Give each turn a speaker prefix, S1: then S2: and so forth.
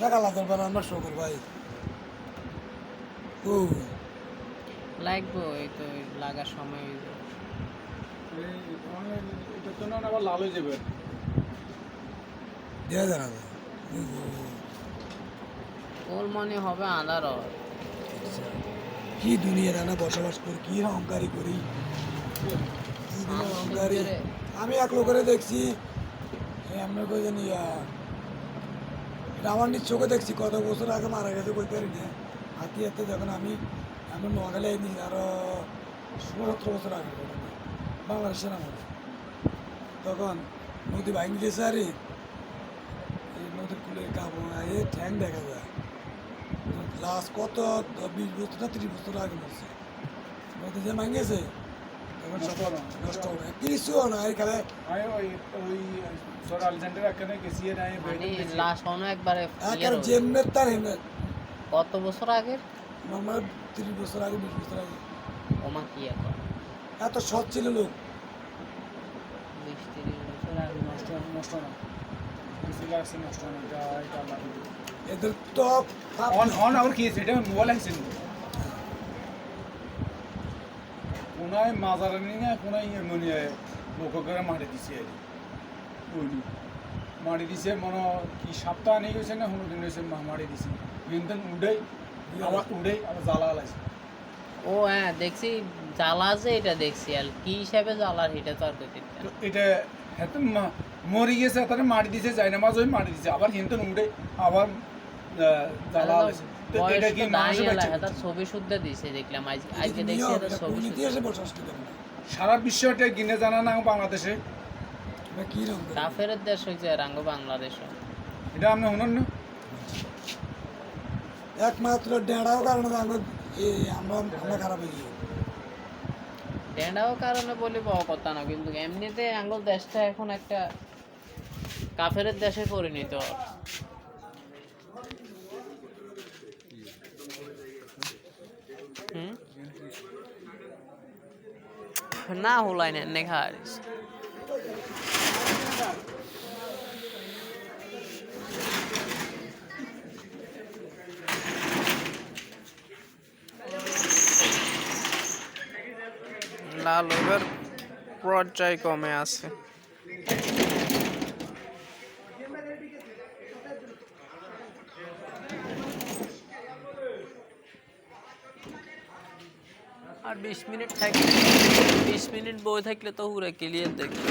S1: দেখা লাগার পর আমরা শো কর ভাই ও
S2: লাগবো এই তো লাগার সময়
S3: এটা তো না আবার লাল হয়ে যাবে
S1: দেয়া জানা না
S2: ওর মনে হবে আধার
S1: কি দুনিয়ার না বসবাস করি কি অহংকারী করি অহংকারী আমি এক লোকের দেখছি আমরা কই জানি আমার নিজ চোখে দেখছি কত বছর আগে মারা গেছে কই পারি না হাতি হাতে যখন আমি নোয়াখালী আইনি আরো 16-17 বছর আগে বাংলাদেশের আমার তখন নদী ভাঙি দিয়েছে আর এই নদীর কুলের কাপড় ঠ্যাং দেখা যায় লাস্ট কত 20 বছর না 30 বছর আগে মরছে নদী যে ভাঙিয়েছে তখন সব নষ্ট হবে কিছু না এখানে
S2: লাস্ট অন্য একবারে
S1: জেমনের তার হেমের
S2: কত বছর আগের
S1: আমার 30 বছর আগে 20 বছর আগে
S2: ওমা কি এখন
S1: এত সৎ ছিল লোক
S2: 20-30 বছর আগে
S3: নষ্ট না
S1: এদের তো
S3: আবার কি এটা মোবাইল আসছেন কোনায় মাজারে নিয়ে কোনায় এমনি লোক করে মারি দিছে ওইনি মারি দিছে মনে কি সপ্তাহ নিয়ে গেছে না 15 দিন হয়েছে মারি দিছে কিন্তু উড়াই আবার জ্বালা লাইছে
S2: ও হ্যাঁ দেখছি জ্বালা যে এটা দেখছি আর কি হিসাবে জ্বালার এটা তো আর কইতে
S3: এটা এত মরি গেছে তাহলে মারি দিছে যায় না মাছ ওই মারি দিছে আবার কিন্তু উড়ে আবার জ্বালা লাইছে তো এটা কি মানুষের বাচ্চা
S2: ছবি শুদ্ধ দিছে দেখলাম আজকে দেখছি এটা ছবি
S1: ইতিহাসে বসবাস করে
S3: সারা বিশ্বটা গিনে জানা না বাংলাদেশে
S1: কি রকম
S2: কাফেরের দেশ হইছে রাঙ্গ বাংলাদেশ
S3: এটা আপনি শুনুন না
S1: একমাত্র ডেড়াও কারণে আমরা খারাপ হয়ে গিয়ে
S2: ডেন্ডাও কারণে বলি পাওয়া কথা না কিন্তু এমনিতে আঙ্গুল দেশটা এখন একটা কাফেরের দেশে পরিণত না হলাই না খারিস লাল এবার পর্যায় কমে আছে আর 20 মিনিট থাকলে 20 মিনিট বই থাকলে তো পুরো ক্লিয়ার দেখবে